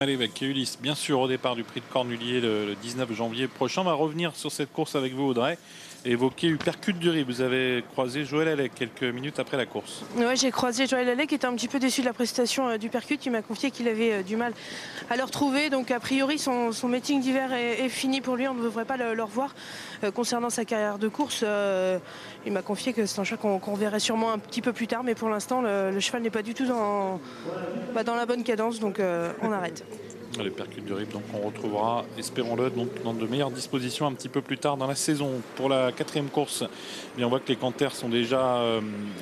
Allez, avec Ulysse, bien sûr, au départ du prix de Cornulier le 19 janvier prochain. On va revenir sur cette course avec vous, Audrey, et évoquer Uppercut du Rib. Vous avez croisé Joël Allais quelques minutes après la course. Ouais, j'ai croisé Joël Allais qui était un petit peu déçu de la prestation d'Uppercut. Il m'a confié qu'il avait du mal à le retrouver. Donc, a priori, son meeting d'hiver est fini pour lui. On ne devrait pas le revoir. Concernant sa carrière de course, il m'a confié que c'est un choix qu'on verrait sûrement un petit peu plus tard. Mais pour l'instant, le cheval n'est pas du tout dans la bonne cadence. Donc, on arrête. Le Percute du Rib, donc on retrouvera, espérons-le, dans de meilleures dispositions un petit peu plus tard dans la saison. Pour la quatrième course, on voit que les canters sont déjà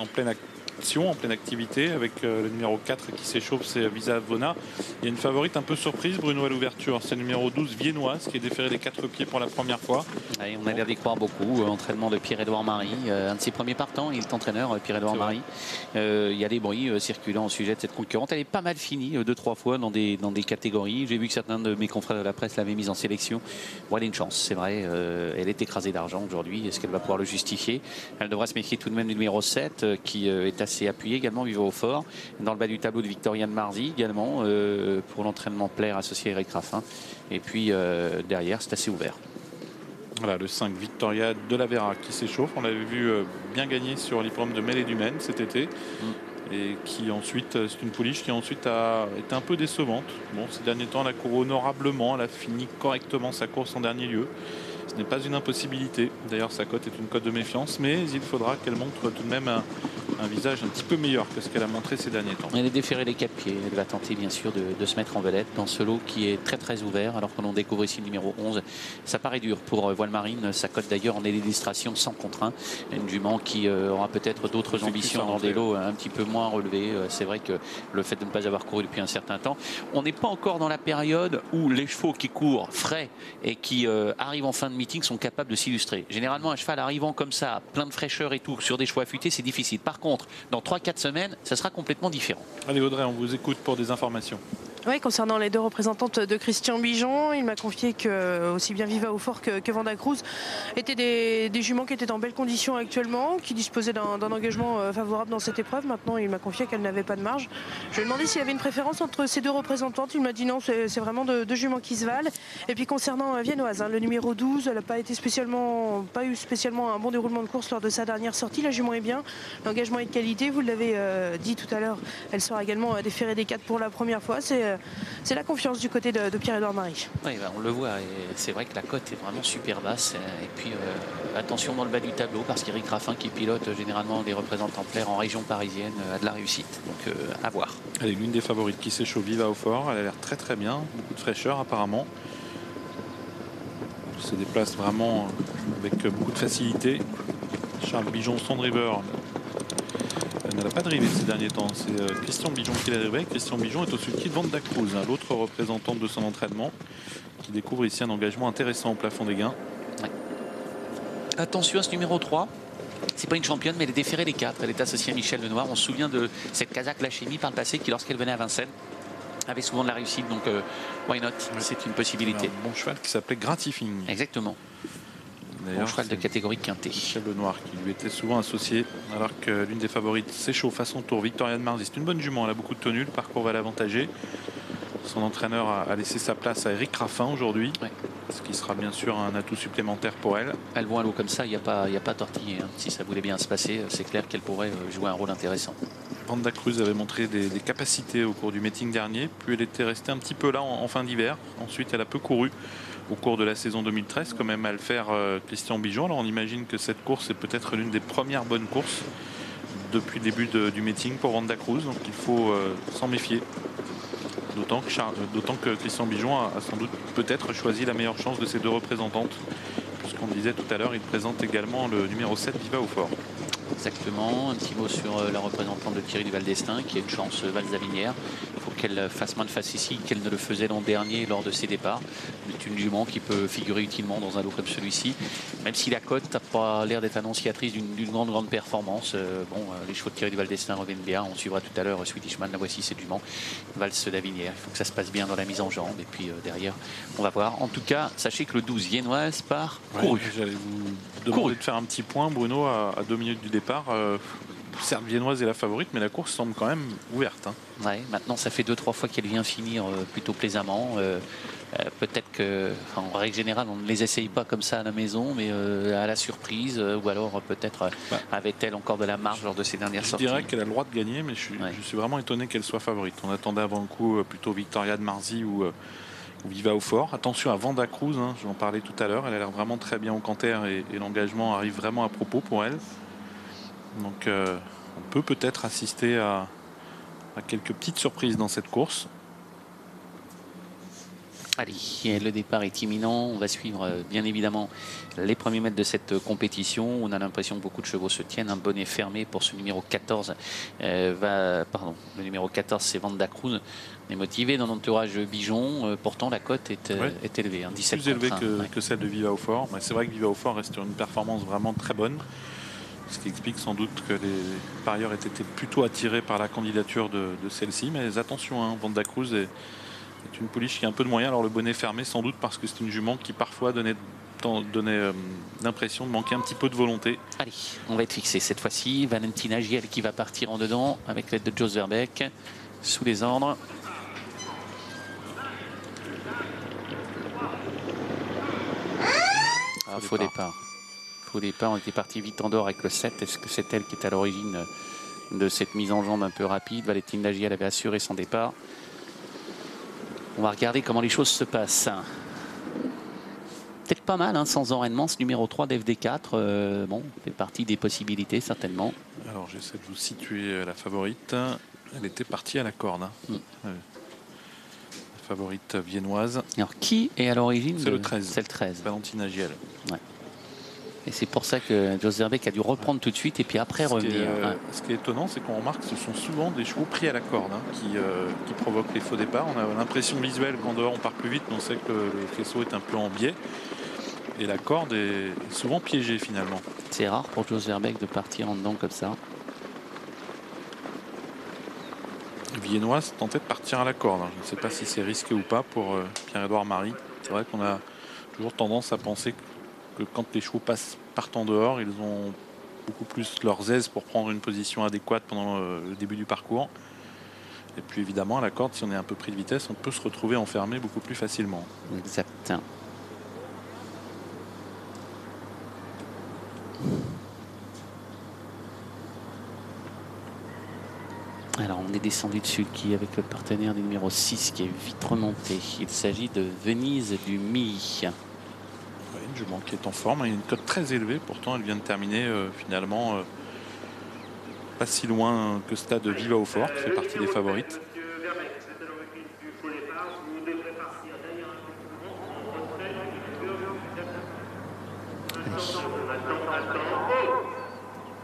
en pleine action, en pleine activité, avec le numéro 4 qui s'échauffe, c'est Visa Vona. Il y a une favorite un peu surprise, Bruno, à l'ouverture, c'est le numéro 12 Viennoise qui est déféré des 4 pieds pour la première fois. Ouais, on a l'air d'y croire beaucoup. Entraînement de Pierre-Édouard Marie, un de ses premiers partants, il est entraîneur, Pierre-Édouard Marie. Il y a des bruits circulant au sujet de cette concurrente. Elle est pas mal finie 2-3 fois dans des catégories. J'ai vu que certains de mes confrères de la presse l'avaient mise en sélection. Bon, elle a une chance, c'est vrai. Elle est écrasée d'argent aujourd'hui. Est-ce qu'elle va pouvoir le justifier? Elle devra se méfier tout de même du numéro 7 qui est assez appuyé également, Viva au fort. Dans le bas du tableau de Victoriane Marzi également pour l'entraînement plaire associé à Eric Raffin. Et puis derrière, c'est assez ouvert. Voilà, le 5 Victoria de la Vera qui s'échauffe. On l'avait vu bien gagner sur l'hippodrome de Mêlée du Maine cet été. Et qui ensuite, c'est une pouliche qui ensuite a été un peu décevante. Bon, ces derniers temps, elle a couru honorablement. Elle a fini correctement sa course en dernier lieu. Ce n'est pas une impossibilité. D'ailleurs, sa cote est une cote de méfiance. Mais il faudra qu'elle montre tout de même un visage un petit peu meilleur que ce qu'elle a montré ces derniers temps. Elle est déférée les 4 pieds. Elle va tenter bien sûr de se mettre en vedette dans ce lot qui est très très ouvert. Alors que l'on découvre ici le numéro 11. Ça paraît dur pour Voile Marine. Sa cote d'ailleurs en est l'illustration 100 contre 1. Une jument qui aura peut-être d'autres ambitions dans des lots un petit peu moins relevés. C'est vrai que le fait de ne pas avoir couru depuis un certain temps. On n'est pas encore dans la période où les chevaux qui courent frais et qui arrivent en fin de meeting sont capables de s'illustrer. Généralement, un cheval arrivant comme ça, plein de fraîcheur et tout, sur des chevaux affûtés, c'est difficile. Par contre, dans 3-4 semaines, ça sera complètement différent. Allez Audrey, on vous écoute pour des informations. Oui, concernant les deux représentantes de Christian Bijon, il m'a confié que aussi bien Viva au fort que Vanda Cruz étaient des juments qui étaient en belles conditions actuellement, qui disposaient d'un engagement favorable dans cette épreuve. Maintenant, il m'a confié qu'elle n'avait pas de marge. Je lui ai demandé s'il y avait une préférence entre ces deux représentantes. Il m'a dit non, c'est vraiment deux juments qui se valent. Et puis concernant Viennoise, le numéro 12, elle n'a pas eu spécialement un bon déroulement de course lors de sa dernière sortie. La jument est bien, l'engagement est de qualité. Vous l'avez dit tout à l'heure, elle sera également déférée des 4 pour la première fois. C'est la confiance du côté de Pierre-Édouard Marie. Oui, on le voit, et c'est vrai que la cote est vraiment super basse. Et puis attention dans le bas du tableau, parce qu'Éric Raffin, qui pilote généralement les représentants plaire en région parisienne, a de la réussite. Donc à voir. Elle est l'une des favorites qui s'échauffe, Viva au fort. Elle a l'air très très bien, beaucoup de fraîcheur apparemment. Elle se déplace vraiment avec beaucoup de facilité. Charles Bijon, son driver, elle n'a pas drivé ces derniers temps. C'est Christian Bijon qui l'a drivé. Christian Bijon est au sulky de Vanda Cruz, l'autre représentante de son entraînement, qui découvre ici un engagement intéressant au plafond des gains. Ouais. Attention à ce numéro 3. C'est pas une championne, mais elle est déférée des 4. Elle est associée à Michel Lenoir. On se souvient de cette Kazakh Lachemi par le passé qui, lorsqu'elle venait à Vincennes, avait souvent de la réussite. Donc, why not? C'est une possibilité. Un bon cheval qui s'appelait Gratifying. Exactement. Bon cheval de catégorie quintet. Michel Lenoir qui lui était souvent associé, alors que l'une des favorites s'échauffe à son tour. Victoriane Marzi, c'est une bonne jument, elle a beaucoup de tenue, le parcours va l'avantager. Son entraîneur a laissé sa place à Eric Raffin aujourd'hui, ce qui sera bien sûr un atout supplémentaire pour elle. Elle voit un lot comme ça, il n'y a pas tortillé. Si ça voulait bien se passer, c'est clair qu'elle pourrait jouer un rôle intéressant. Vanda Cruz avait montré des capacités au cours du meeting dernier, puis elle était restée un petit peu là en fin d'hiver. Ensuite, elle a peu couru au cours de la saison 2013, quand même à le faire Christian Bijon. Alors on imagine que cette course est peut-être l'une des premières bonnes courses depuis le début du meeting pour Vanda Cruz, donc il faut s'en méfier. D'autant que Christian Bijon a sans doute peut-être choisi la meilleure chance de ces deux représentantes, puisqu'on le disait tout à l'heure, il présente également le numéro 7 Viva au fort. Exactement, un petit mot sur la représentante de Thierry Duval d'Estaing qui a une chance Valsavinière. Il faut qu'elle fasse moins de face ici qu'elle ne le faisait l'an dernier lors de ses départs. C'est une jument qui peut figurer utilement dans un lot comme celui-ci, même si la cote n'a pas l'air d'être annonciatrice d'une grande performance. Les chevaux de Thierry Duval d'Estaing reviennent bien. On suivra tout à l'heure Swedishman, la voici, cette jument Valse d'Avinière. Il faut que ça se passe bien dans la mise en jambe et puis derrière on va voir. En tout cas, sachez que le 12 Viennoise part couru. J'allais vous demander de faire un petit point, Bruno, à 2 minutes du départ. certes, Viennoise est la favorite, mais la course semble quand même ouverte. Hein. Ouais, maintenant, ça fait 2-3 fois qu'elle vient finir plutôt plaisamment. Peut-être que, en règle générale, on ne les essaye pas comme ça à la maison, mais à la surprise, ou alors peut-être avait-elle encore de la marge lors de ses dernières sorties. Je dirais qu'elle a le droit de gagner, mais je suis vraiment étonné qu'elle soit favorite. On attendait avant le coup plutôt Victoria de Marzi ou Viva au Fort. Attention à Vanda Cruz, hein, j'en parlais tout à l'heure, elle a l'air vraiment très bien au canter et l'engagement arrive vraiment à propos pour elle. Donc on peut peut-être assister à quelques petites surprises dans cette course. Allez, le départ est imminent. On va suivre bien évidemment les premiers mètres de cette compétition. On a l'impression que beaucoup de chevaux se tiennent. Un bonnet fermé pour ce numéro 14. Le numéro 14, c'est Vanda Cruz. On est motivé dans l'entourage Bijon. Pourtant, la cote est élevée. Hein, 17 plus élevée que celle de Viva au Fort. C'est vrai que Viva au Fort reste sur une performance vraiment très bonne. Ce qui explique sans doute que les parieurs aient été plutôt attirés par la candidature de celle-ci. Mais attention, hein, Vanda Cruz est une pouliche qui a un peu de moyens. Alors le bonnet fermé sans doute parce que c'est une jument qui parfois donnait l'impression de manquer un petit peu de volonté. Allez, on va être fixé cette fois-ci. Valentina Giel qui va partir en dedans avec l'aide de Jos Verbeek sous les ordres. Faux départ. Faux départ, on était parti vite en dehors avec le 7. Est-ce que c'est elle qui est à l'origine de cette mise en jambe un peu rapide? Valentina Giel avait assuré son départ. On va regarder comment les choses se passent. Peut-être pas mal, hein, sans enraînement, ce numéro 3 d'FD4. Bon, fait partie des possibilités, certainement. Alors, j'essaie de vous situer la favorite. Elle était partie à la corde. Hein. La favorite viennoise. Alors, qui est à l'origine? C'est le 13. C'est le 13. Valentina Giel. Ouais. Et c'est pour ça que Jos Verbeek a dû reprendre tout de suite et puis après revenir. Ce qui est étonnant, c'est qu'on remarque que ce sont souvent des chevaux pris à la corde qui provoquent les faux départs. On a l'impression visuelle qu'en dehors on part plus vite, mais on sait que le faisceau est un peu en biais. Et la corde est souvent piégée finalement. C'est rare pour Jos Verbeek de partir en dedans comme ça. Viennoise tentait de partir à la corde. Je ne sais pas si c'est risqué ou pas pour Pierre-Édouard Marie. C'est vrai qu'on a toujours tendance à penser que quand les chevaux partent en dehors, ils ont beaucoup plus leurs aises pour prendre une position adéquate pendant le début du parcours. Et puis évidemment, à la corde, si on est un peu pris de vitesse, on peut se retrouver enfermé beaucoup plus facilement. Exact. Alors on est descendu de Sulky avec le partenaire du numéro 6 qui est vite remonté. Il s'agit de Venise du Mi. Une jument qui est en forme, elle a une cote très élevée, pourtant elle vient de terminer finalement pas si loin que Stade Viva au Fort, qui fait partie des favorites.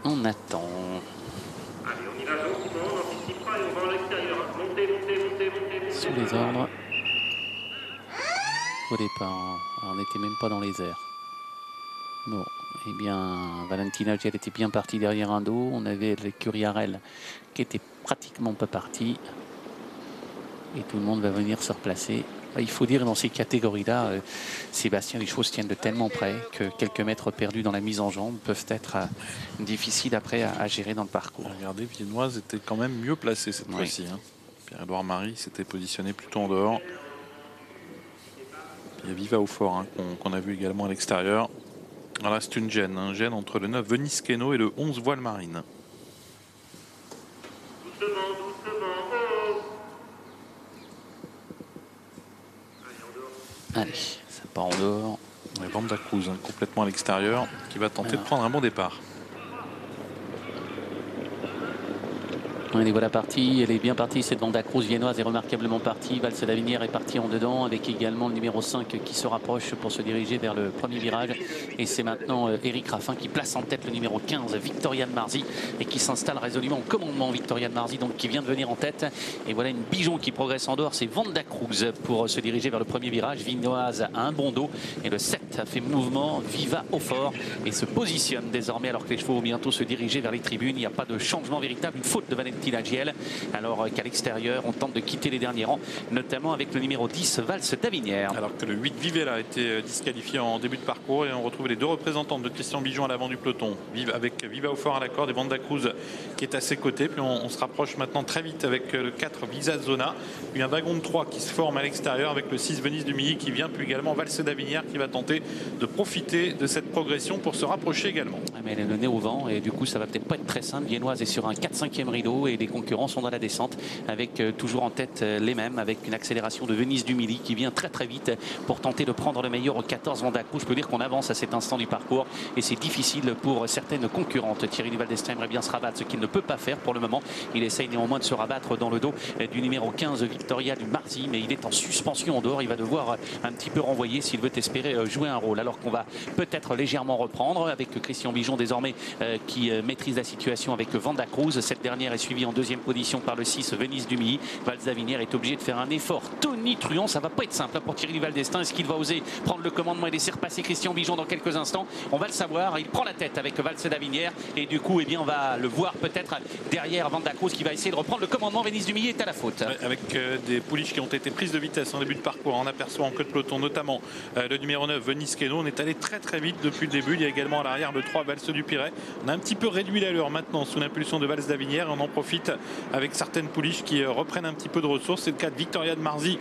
On attend. Sous les ordres. Au départ, on n'était même pas dans les airs. Bon, eh bien, Valentina Giel était bien partie derrière un dos. On avait l'écurie Harel qui était pratiquement pas parti. Et tout le monde va venir se replacer. Il faut dire dans ces catégories-là, Sébastien, les choses tiennent de tellement près que quelques mètres perdus dans la mise en jambe peuvent être difficiles après à gérer dans le parcours. Regardez, Viennoise était quand même mieux placée cette fois-ci. Hein. Pierre-Édouard Marie s'était positionné plutôt en dehors. Il y a Viva au Fort hein, qu'on a vu également à l'extérieur. Voilà, c'est une gêne, un gêne entre le 9 Venise Keno et le 11 Voile Marine. Allez, ça part en dehors. Et Vanda Cruz hein, complètement à l'extérieur qui va tenter de prendre un bon départ. Elle est voilà partie, elle est bien partie, cette Vanda Cruz viennoise est remarquablement partie. Valse d'Avenière est partie en dedans avec également le numéro 5 qui se rapproche pour se diriger vers le premier virage. Et c'est maintenant Eric Raffin qui place en tête le numéro 15, Victoria de Marzi, et qui s'installe résolument au commandement. Victoria de Marzi donc qui vient de venir en tête. Et voilà une Bijon qui progresse en dehors, c'est Vanda Cruz pour se diriger vers le premier virage. Viennoise a un bon dos et le 7 a fait mouvement, Viva au Fort et se positionne désormais alors que les chevaux vont bientôt se diriger vers les tribunes. Il n'y a pas de changement véritable, une faute de Valentin Attila Giel, alors qu'à l'extérieur, on tente de quitter les derniers rangs, notamment avec le numéro 10, Valse d'Avinière. Alors que le 8, Vivella, a été disqualifié en début de parcours, et on retrouve les deux représentantes de Christian Bijon à l'avant du peloton, avec Viva au fort à la corde et Vanda Cruz qui est à ses côtés. Puis on se rapproche maintenant très vite avec le 4, Visa Zona, puis un wagon de 3 qui se forme à l'extérieur avec le 6, Venise du Milly qui vient, puis également Valse d'Avinière qui va tenter de profiter de cette progression pour se rapprocher également. Mais elle est le nez au vent et du coup ça va peut-être pas être très simple. Viennoise est sur un 4-5e rideau et les concurrents sont dans la descente avec toujours en tête les mêmes, avec une accélération de Venise du Milly qui vient très très vite pour tenter de prendre le meilleur au 14 Vanda Cruz. Je peux dire qu'on avance à cet instant du parcours et c'est difficile pour certaines concurrentes. Thierry Duval d'Estaing aimerait bien se rabattre, ce qu'il ne peut pas faire pour le moment. Il essaye néanmoins de se rabattre dans le dos du numéro 15 Victoria du Marzi, mais il est en suspension en dehors. Il va devoir un petit peu renvoyer s'il veut espérer jouer un rôle, alors qu'on va peut-être légèrement reprendre avec Christian Bijon désormais qui maîtrise la situation avec Vanda Cruz. Cette dernière est suivie en deuxième position par le 6 Venise du Milly. Valse d'Avinière est obligé de faire un effort tonitruant. Ça va pas être simple pour Thierry Duval d'Estaing. Est-ce qu'il va oser prendre le commandement et laisser repasser Christian Bijon dans quelques instants? On va le savoir. Il prend la tête avec Valse d'Avinière et du coup on va le voir peut-être derrière Vanda Cruz qui va essayer de reprendre le commandement. Venise du Milly est à la faute. Avec des pouliches qui ont été prises de vitesse en début de parcours. On aperçoit en queue de peloton notamment le numéro 9 Venise Keno. On est allé très très vite depuis le début. Il y a également à l'arrière le 3 Valse du Piret. On a un petit peu réduit l'allure maintenant sous l'impulsion de Valse d'Avinière. On en profite avec certaines pouliches qui reprennent un petit peu de ressources. C'est le cas de Victoria de Marzi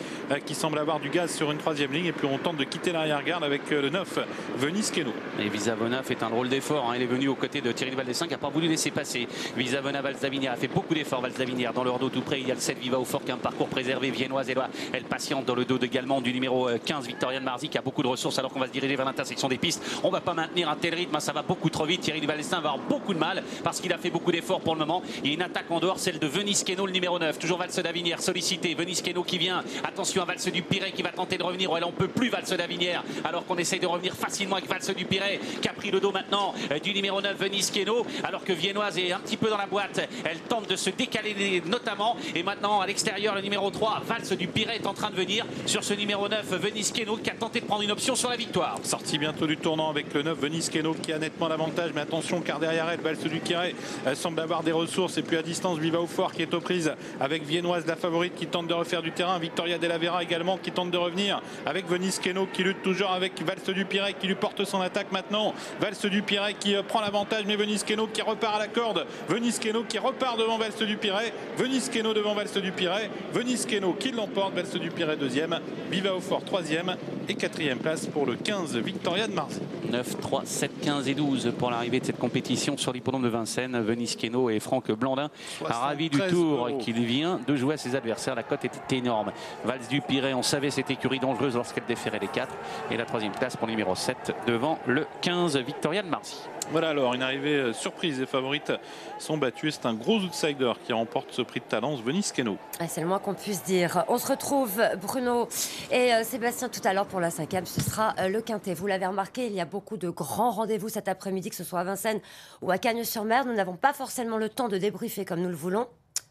qui semble avoir du gaz sur une troisième ligne. Et puis on tente de quitter l'arrière-garde avec le 9 Venise Keno. Et Visavona fait un drôle d'effort. Il est venu aux côtés de Thierry Duval d'Estaing qui n'a pas voulu laisser passer. Visavona, Valse d'Avinière a fait beaucoup d'efforts. Valse d'Avinière dans leur dos tout près. Il y a le 7 Viva au fort qui a un parcours préservé. Viennoise et elle patiente dans le dos également du numéro 15 Victoria de Marzi qui a beaucoup de ressources alors qu'on va se diriger vers l'intersection des pistes. On ne va pas maintenir un tel rythme. Ça va beaucoup trop vite. Thierry Duval d'Estaing va avoir beaucoup de mal parce qu'il a fait beaucoup d'efforts pour le moment. Il y a une attaque en dehors, celle de Venise Keno, le numéro 9. Toujours Valse d'Avinière sollicité. Venise Keno qui vient. Attention à Valse du Piret qui va tenter de revenir. Elle en peut plus Valse d'Avinière alors qu'on essaye de revenir facilement avec Valse du Piret qui a pris le dos maintenant du numéro 9 Venise Keno alors que Viennoise est un petit peu dans la boîte. Elle tente de se décaler notamment et maintenant à l'extérieur le numéro 3 Valse du Piret est en train de venir sur ce numéro 9 Venise Keno qui a tenté de prendre une option sur la victoire. Sortie bientôt du tournant avec le 9 Venise Keno qui a nettement l'avantage, mais attention car derrière elle Valse du Piret semble avoir des ressources et puis à distance Viva au fort qui est aux prises avec Viennoise la favorite qui tente de refaire du terrain, Victoria Della Vera également qui tente de revenir avec Venise Keno qui lutte toujours avec Valse du Piret qui lui porte son attaque maintenant. Valse du Piret qui prend l'avantage mais Venise Keno qui repart à la corde. Venise Keno qui repart devant Valse du Piret. Venise Keno devant Valse du Piret. Venise Keno qui l'emporte. Valse du Piret deuxième. Viva au fort troisième et quatrième place pour le 15 Victoria de Marzi. 9, 3, 7, 15 et 12 pour l'arrivée de cette compétition sur l'hippodrome de Vincennes. Venise Keno et Franck Blandin ravis du tour qu'il vient de jouer à ses adversaires. La cote était énorme. Valse du Piret, on savait cette écurie dangereuse lorsqu'elle déférait les 4. Et la troisième place pour le numéro 7 devant le 15 Victoria de Marzi. Voilà alors une arrivée surprise. Les favorites sont battues. C'est un gros outsider qui remporte ce prix de Talence, Venise Keno. C'est le moins qu'on puisse dire. On se retrouve Bruno et Sébastien tout à l'heure pour la 5e. Ce sera le Quintet. Vous l'avez remarqué, il y a beaucoup de grands rendez-vous cet après-midi, que ce soit à Vincennes ou à Cagnes-sur-Mer. Nous n'avons pas forcément le temps de débriefer comme nous le voulons.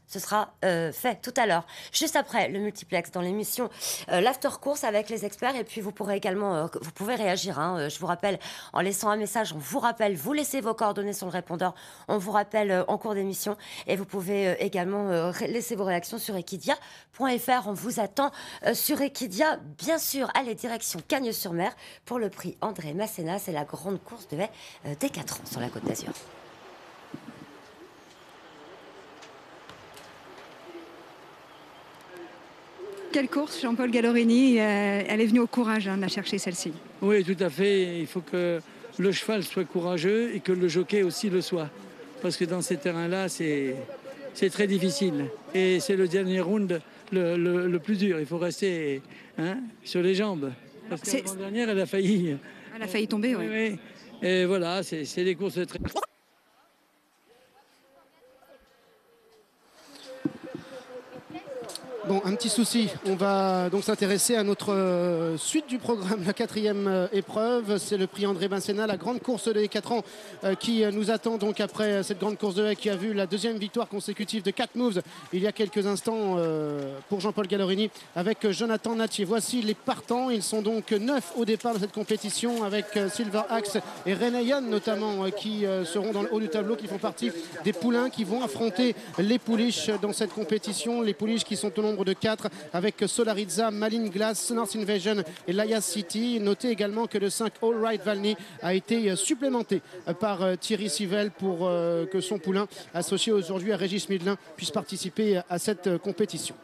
Ce sera fait tout à l'heure, juste après le multiplex dans l'émission l'after course avec les experts. Et puis vous pourrez également, vous pouvez réagir. Je vous rappelle en laissant un message. On vous rappelle, vous laissez vos coordonnées sur le répondeur. On vous rappelle en cours d'émission. Et vous pouvez également laisser vos réactions sur equidia.fr. On vous attend sur Equidia, bien sûr. Allez, direction Cagnes-sur-Mer pour le prix André Masséna. C'est la grande course de haie des 4 ans sur la Côte d'Azur. Quelle course, Jean-Paul Gallorini, elle est venue au courage de la chercher celle-ci. Oui, tout à fait. Il faut que le cheval soit courageux et que le jockey aussi le soit. Parce que dans ces terrains-là, c'est très difficile. Et c'est le dernier round le plus dur. Il faut rester sur les jambes. Parce que l'année dernière, elle a failli... Elle a failli tomber, oui. Oui. Et voilà, c'est des courses très... Bon, Bon, un petit souci. On va donc s'intéresser à notre suite du programme, la 4e épreuve. C'est le prix André Masséna, la grande course des 4 ans qui nous attend donc après cette grande course de haie qui a vu la 2e victoire consécutive de 4 moves il y a quelques instants pour Jean-Paul Gallorini avec Jonathan Nattier. Voici les partants. Ils sont donc 9 au départ de cette compétition avec Silver Axe et René Yann notamment qui seront dans le haut du tableau, qui font partie des poulains qui vont affronter les pouliches dans cette compétition. Les pouliches qui sont au nombre de 4 avec Solarizza, Malin Glass, North Invasion et Laya City. Notez également que le 5 All Right Valny a été supplémenté par Thierry Sivel pour que son poulain associé aujourd'hui à Régis Midlin puisse participer à cette compétition.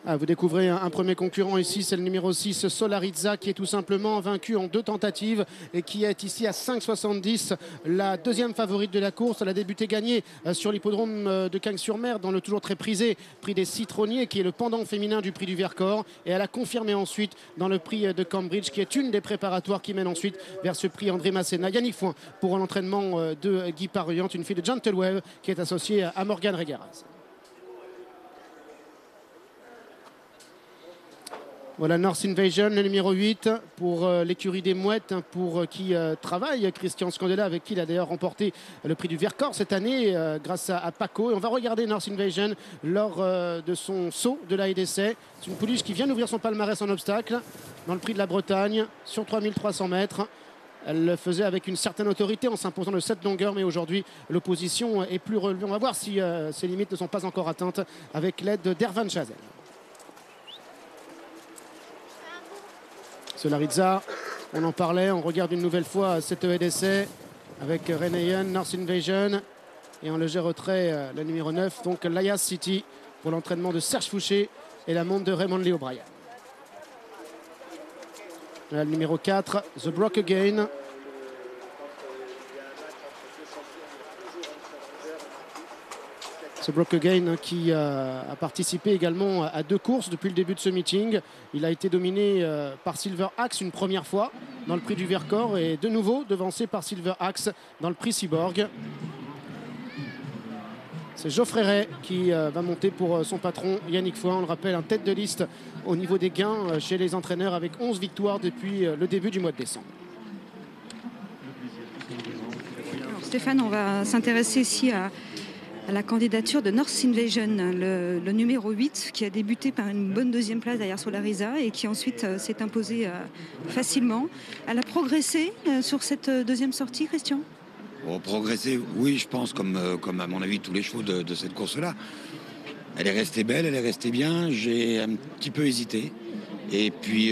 Vous découvrez un premier concurrent ici, c'est le numéro 6 Solarizza qui est tout simplement vaincu en 2 tentatives et qui est ici à 5,70, la 2e favorite de la course. Elle a débuté gagnée sur l'hippodrome de Cagnes-sur-Mer dans le toujours très prisé prix des Citronniers qui est le pendant féminin du prix du Vercors, et elle a confirmé ensuite dans le prix de Cambridge qui est une des préparatoires qui mène ensuite vers ce prix André Masséna. Yannick Foin pour l'entraînement de Guy Paruyant, une fille de Gentlewave qui est associée à Morgane Regaraz. Voilà North Invasion, le numéro 8 pour l'écurie des Mouettes, pour qui travaille Christian Scandella, avec qui il a d'ailleurs remporté le prix du Vercors cette année grâce à Paco. Et on va regarder North Invasion lors de son saut de la d'essai. C'est une pouliche qui vient d'ouvrir son palmarès en obstacle dans le prix de la Bretagne sur 3300 mètres. Elle le faisait avec une certaine autorité en s'imposant de cette longueur, mais aujourd'hui l'opposition est plus relevée. On va voir si ses limites ne sont pas encore atteintes avec l'aide d'Ervan Chazelle. Solarizza, on en parlait, on regarde une nouvelle fois cette haie d'essai avec René Yann, North Invasion et en léger retrait le numéro 9, donc Laya City pour l'entraînement de Serge Fouché et la montre de Raymond Lee O'Brien. Le numéro 4, The Brock Again. Ce Brock Again qui a participé également à 2 courses depuis le début de ce meeting. Il a été dominé par Silver Axe une première fois dans le prix du Vercors et de nouveau devancé par Silver Axe dans le prix Cyborg. C'est Geoffrey Ray qui va monter pour son patron Yannick Foin. On le rappelle, un tête de liste au niveau des gains chez les entraîneurs avec 11 victoires depuis le début du mois de décembre. Alors Stéphane, on va s'intéresser ici à la candidature de North Invasion, le numéro 8 qui a débuté par une bonne 2e place derrière Solarizza et qui ensuite s'est imposée facilement. Elle a progressé sur cette 2e sortie, Christian? Progresser, oui, je pense, comme à mon avis tous les chevaux de cette course-là. Elle est restée belle, elle est restée bien. J'ai un petit peu hésité. Et puis,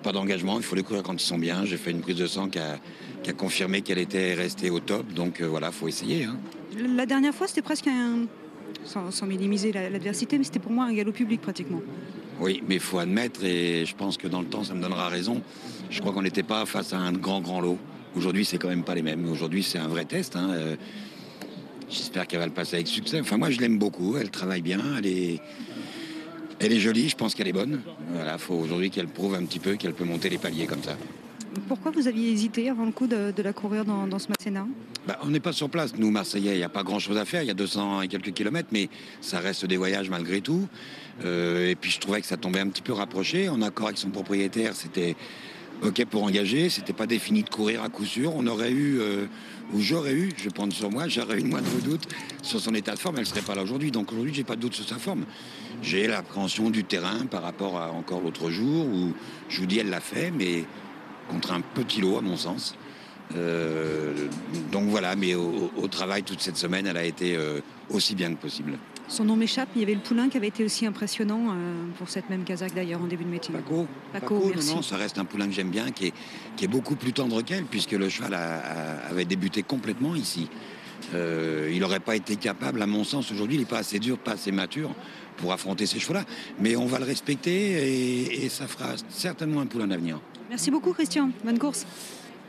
pas d'engagement, il faut les courir quand ils sont bien. J'ai fait une prise de sang qui a confirmé qu'elle était restée au top. Donc voilà, il faut essayer. Hein. La dernière fois, c'était presque sans minimiser l'adversité, mais c'était pour moi un galop public pratiquement. Oui, mais il faut admettre, et je pense que dans le temps, ça me donnera raison. Je crois qu'on n'était pas face à un grand lot. Aujourd'hui, c'est quand même pas les mêmes. Aujourd'hui, c'est un vrai test. Hein. J'espère qu'elle va le passer avec succès. Enfin, moi, je l'aime beaucoup. Elle travaille bien. Elle est jolie. Je pense qu'elle est bonne. Voilà, faut aujourd'hui qu'elle prouve un petit peu qu'elle peut monter les paliers comme ça. Pourquoi vous aviez hésité avant le coup de la courir dans ce Masséna? On n'est pas sur place. Nous, Marseillais, il n'y a pas grand-chose à faire. Il y a 200 et quelques kilomètres, mais ça reste des voyages malgré tout. Et puis, je trouvais que ça tombait un petit peu rapproché. En accord avec son propriétaire, c'était OK pour engager. C'était pas défini de courir à coup sûr. On aurait eu, ou j'aurais eu, je pense sur moi, j'aurais eu le moindre doute sur son état de forme. Elle ne serait pas là aujourd'hui. Donc aujourd'hui, j'ai pas de doute sur sa forme. J'ai l'appréhension du terrain par rapport à encore l'autre jour où je vous dis, elle l'a fait, mais contre un petit lot, à mon sens. Donc voilà, mais au travail toute cette semaine, elle a été aussi bien que possible. Son nom m'échappe, il y avait le poulain qui avait été aussi impressionnant pour cette même casaque d'ailleurs en début de meeting. Paco, merci. Non, ça reste un poulain que j'aime bien, qui est beaucoup plus tendre qu'elle, puisque le cheval avait débuté complètement ici. Il n'aurait pas été capable, à mon sens, aujourd'hui, il n'est pas assez dur, pas assez mature pour affronter ces chevaux-là. Mais on va le respecter et ça fera certainement un poulain d'avenir. Merci beaucoup Christian, bonne course.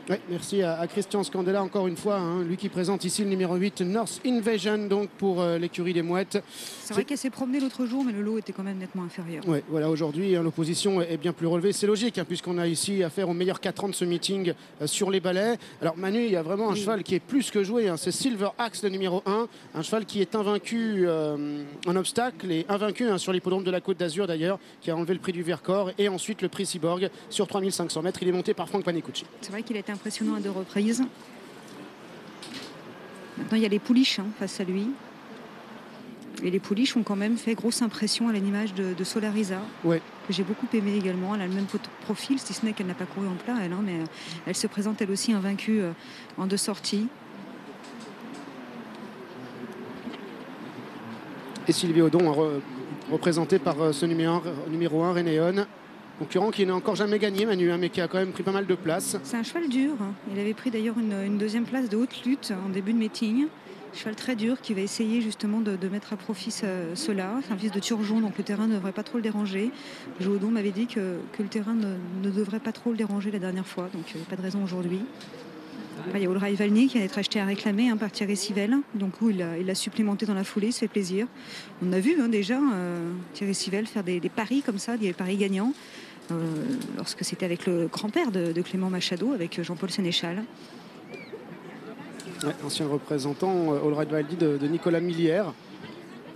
Ouais, merci à Christian Scandella encore une fois, hein, lui qui présente ici le numéro 8 North Invasion donc pour l'écurie des Mouettes. C'est vrai qu'elle s'est promenée l'autre jour, mais le lot était quand même nettement inférieur. Ouais, voilà, aujourd'hui hein, l'opposition est bien plus relevée, c'est logique hein, puisqu'on a ici affaire aux meilleurs 4 ans de ce meeting sur les balais. Alors Manu, il y a vraiment un cheval qui est plus que joué, hein, c'est Silver Axe le numéro 1, un cheval qui est invaincu en obstacle et invaincu hein, sur l'hippodrome de la Côte d'Azur d'ailleurs, qui a enlevé le prix du Vercors et ensuite le prix Cyborg sur 3500 mètres. Il est monté par Franck Panicucci. C'est vrai qu'il a été impressionnant à 2 reprises. Maintenant, il y a les pouliches hein, face à lui. Et les pouliches ont quand même fait grosse impression à l'image de Solarisa, ouais. Que j'ai beaucoup aimé également. Elle a le même profil, si ce n'est qu'elle n'a pas couru en plat, elle, hein, mais elle se présente elle aussi invaincue en 2 sorties. Et Sylvie Audon, représenté par ce numéro 1, Renéon. Concurrent qui n'a encore jamais gagné, Manu, hein, mais qui a quand même pris pas mal de place. C'est un cheval dur. Il avait pris d'ailleurs une 2e place de haute lutte en début de meeting. Cheval très dur qui va essayer justement de mettre à profit cela. C'est un fils de Turgeon, donc le terrain ne devrait pas trop le déranger. Joodon m'avait dit que le terrain ne devrait pas trop le déranger la dernière fois, donc il n'y a pas de raison aujourd'hui. Là, il y a Ulrich Valny qui va être acheté à réclamer hein, par Thierry Sivel. Donc il a supplémenté dans la foulée, ça fait plaisir. On a vu hein, déjà Thierry Sivel faire des paris comme ça, des paris gagnants. Lorsque c'était avec le grand-père de Clément Machado, avec Jean-Paul Sénéchal. Ouais, ancien représentant Ulrich Valny de Nicolas Millière.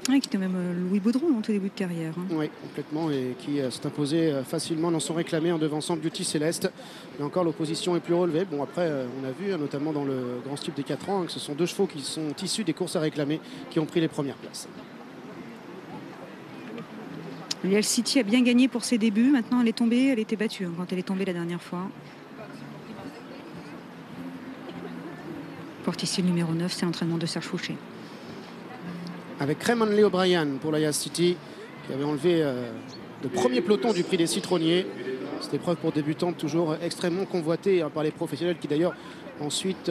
Ouais, qui était même Louis Baudron en tout début de carrière. Hein. Oui, complètement, et qui s'est imposé facilement dans son réclamé en devançant Beauty Céleste. Et encore, l'opposition est plus relevée. Bon, après, on a vu, notamment dans le Grand Style des 4 ans, que ce sont 2 chevaux qui sont issus des courses à réclamer qui ont pris les premières places. Lial City a bien gagné pour ses débuts. Maintenant, elle est tombée. Elle était battue hein, quand elle est tombée la dernière fois. Porte ici le numéro 9, c'est l'entraînement de Serge Fouché. Avec Raymond Lee O'Brien pour Lial City, qui avait enlevé le premier peloton du prix des citronniers. Cette épreuve pour débutantes toujours extrêmement convoitée hein, par les professionnels qui d'ailleurs ensuite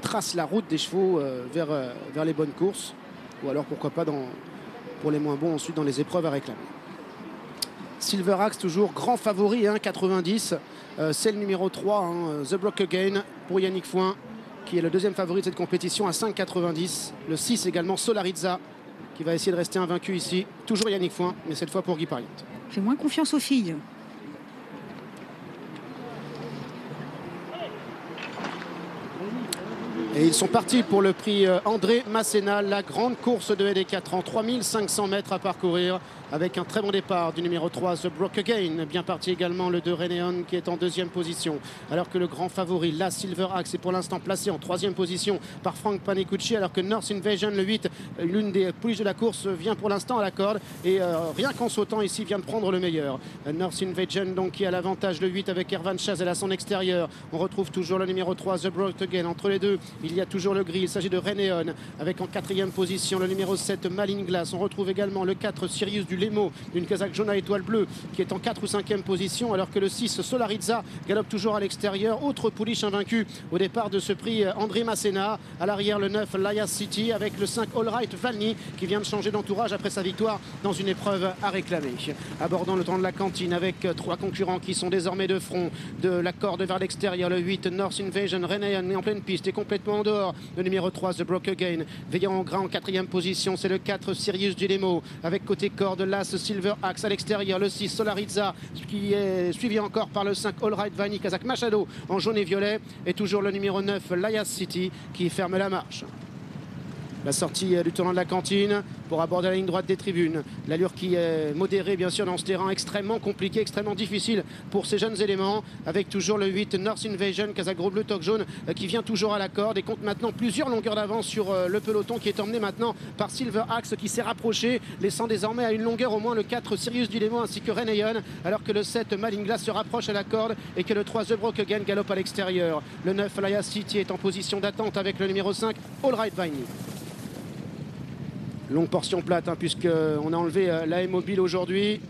tracent la route des chevaux vers les bonnes courses. Ou alors pourquoi pas pour les moins bons ensuite dans les épreuves à réclamer. Silver Axe toujours grand favori, hein, 90. C'est le numéro 3, hein, The Brock Again pour Yannick Fouin, qui est le 2e favori de cette compétition à 5,90. Le 6 également Solarizza, qui va essayer de rester invaincu ici. Toujours Yannick Fouin, mais cette fois pour Guy Pariente. Fais moins confiance aux filles. Et ils sont partis pour le prix André Masséna, la grande course de des 4 ans, 3500 mètres à parcourir avec un très bon départ du numéro 3, The Brock Again. Bien parti également le 2 Renéon qui est en 2e position. Alors que le grand favori, la Silver Axe, est pour l'instant placé en 3e position par Franck Panicucci. Alors que North Invasion, le 8, l'une des pouliches de la course, vient pour l'instant à la corde. Et rien qu'en sautant ici, vient de prendre le meilleur. North Invasion donc qui a l'avantage, le 8 avec Ervan Chazel à son extérieur. On retrouve toujours le numéro 3, The Brock Again. Entre les deux, il y a toujours le gris. Il s'agit de Renéon avec en 4e position le numéro 7, Malin Glass. On retrouve également le 4, Sirius du Lemo, d'une casaque jaune à étoile bleue, qui est en 4 ou 5e position, alors que le 6, Solarizza, galope toujours à l'extérieur. Autre pouliche invaincu au départ de ce prix, André Masséna. À l'arrière, le 9, Lias City, avec le 5, Ulrich Valny, qui vient de changer d'entourage après sa victoire dans une épreuve à réclamer. Abordant le temps de la cantine avec 3 concurrents qui sont désormais de front, de la corde vers l'extérieur. Le 8, North Invasion, Renéon est en pleine piste et complètement en dehors. Le numéro 3, The Brock Again, veillant en gras en 4e position, c'est le 4, Sirius du Lemo, avec côté corde, l'As Silver Axe à l'extérieur, le 6 Solarizza qui est suivi encore par le 5 Ulrich Valny, Kazakh Machado en jaune et violet, et toujours le numéro 9 Lias City qui ferme la marche. La sortie du tournant de la cantine pour aborder la ligne droite des tribunes. L'allure qui est modérée bien sûr dans ce terrain extrêmement compliqué, extrêmement difficile pour ces jeunes éléments, avec toujours le 8 North Invasion, Kazakh gros bleu toque jaune, qui vient toujours à la corde et compte maintenant plusieurs longueurs d'avance sur le peloton, qui est emmené maintenant par Silver Axe qui s'est rapproché, laissant désormais à une longueur au moins le 4 Sirius du Lemo ainsi que Renéon, alors que le 7 Malin Glass se rapproche à la corde et que le 3 The Brock Again galope à l'extérieur. Le 9 Lias City est en position d'attente avec le numéro 5 Ulrich Valny. Longue portion plate, hein, puisqu'on a enlevé l'AE Mobile aujourd'hui.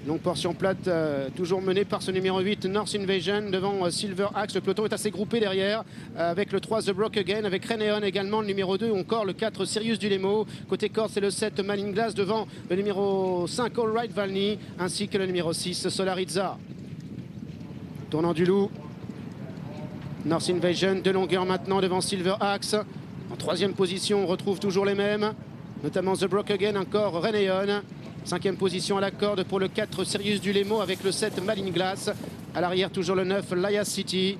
Longue portion plate, toujours menée par ce numéro 8, North Invasion, devant Silver Axe. Le peloton est assez groupé derrière, avec le 3, The Brock Again, avec Renéon également, le numéro 2, ou encore le 4, Sirius du Lemo. Côté corde, c'est le 7, Malin Glass, devant le numéro 5, Ulrich Valny, ainsi que le numéro 6, Solarizza. Tournant du loup. North Invasion de longueur maintenant devant Silver Axe. En troisième position, on retrouve toujours les mêmes, notamment The Broke Again, encore Renéon. Cinquième position à la corde pour le 4 Sirius du Lemo avec le 7 Malin Glass. À l'arrière, toujours le 9 Laya City.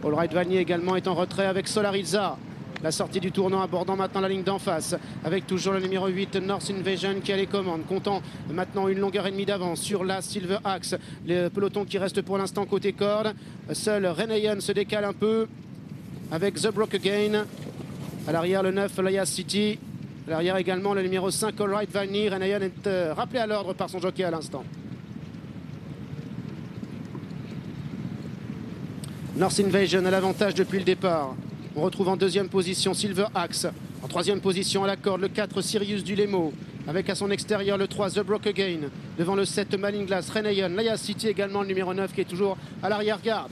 All Right Vanier également est en retrait avec Solariza. La sortie du tournant abordant maintenant la ligne d'en face avec toujours le numéro 8 North Invasion qui a les commandes, comptant maintenant une longueur et demie d'avance sur la Silver Axe. Le peloton qui reste pour l'instant côté corde. Seul Renéon se décale un peu avec The Broke Again. À l'arrière le 9 Laya City. À l'arrière également le numéro 5 All Right Vanier. Renéon est rappelé à l'ordre par son jockey à l'instant. North Invasion a l'avantage depuis le départ. On retrouve en deuxième position Silver Axe. En troisième position à la corde le 4 Sirius du Lemo. Avec à son extérieur le 3 The Broke Again. Devant le 7 Malin Glass, Renéon, Laya City également le numéro 9 qui est toujours à l'arrière-garde.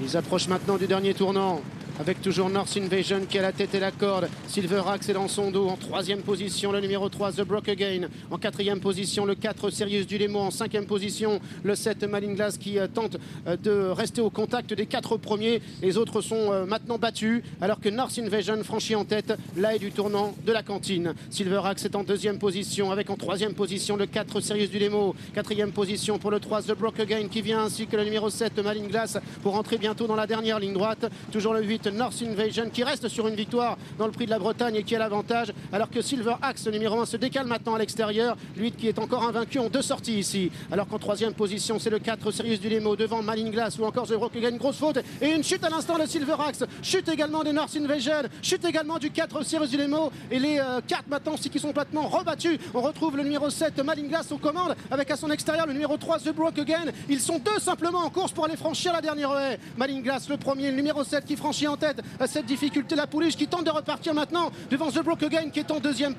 Ils approchent maintenant du dernier tournant. Avec toujours North Invasion qui a la tête et la corde. Silver Axe est dans son dos. En troisième position, le numéro 3, The Broke Again. En quatrième position, le 4, Sirius du Lemo. En cinquième position, le 7, Malin Glass qui tente de rester au contact des 4 premiers. Les autres sont maintenant battus. Alors que North Invasion franchit en tête là et du tournant de la cantine. Silver Axe est en deuxième position. Avec en troisième position, le 4, Sirius du Lemo. Quatrième position pour le 3, The Broke Again qui vient. Ainsi que le numéro 7, Malin Glass pour rentrer bientôt dans la dernière ligne droite. Toujours le 8, North Invasion qui reste sur une victoire dans le Prix de la Bretagne et qui a l'avantage, alors que Silver Axe, le numéro 1, se décale maintenant à l'extérieur, lui qui est encore invaincu en 2 sorties ici. Alors qu'en troisième position, c'est le 4 Sirius du Lemo devant Malin Glass ou encore The Broke Again, une grosse faute et une chute à l'instant de Silver Axe, chute également des North Invasion, chute également du 4 Sirius du Lemo et les 4 maintenant aussi qui sont complètement rebattus. On retrouve le numéro 7 Malin Glass aux commandes avec à son extérieur le numéro 3 The Broke Again. Ils sont 2 simplement en course pour aller franchir la dernière haie. Malin Glass le premier, le numéro 7 qui franchit en tête à cette difficulté, la pouliche qui tente de repartir maintenant devant The Broke Again qui est en deuxième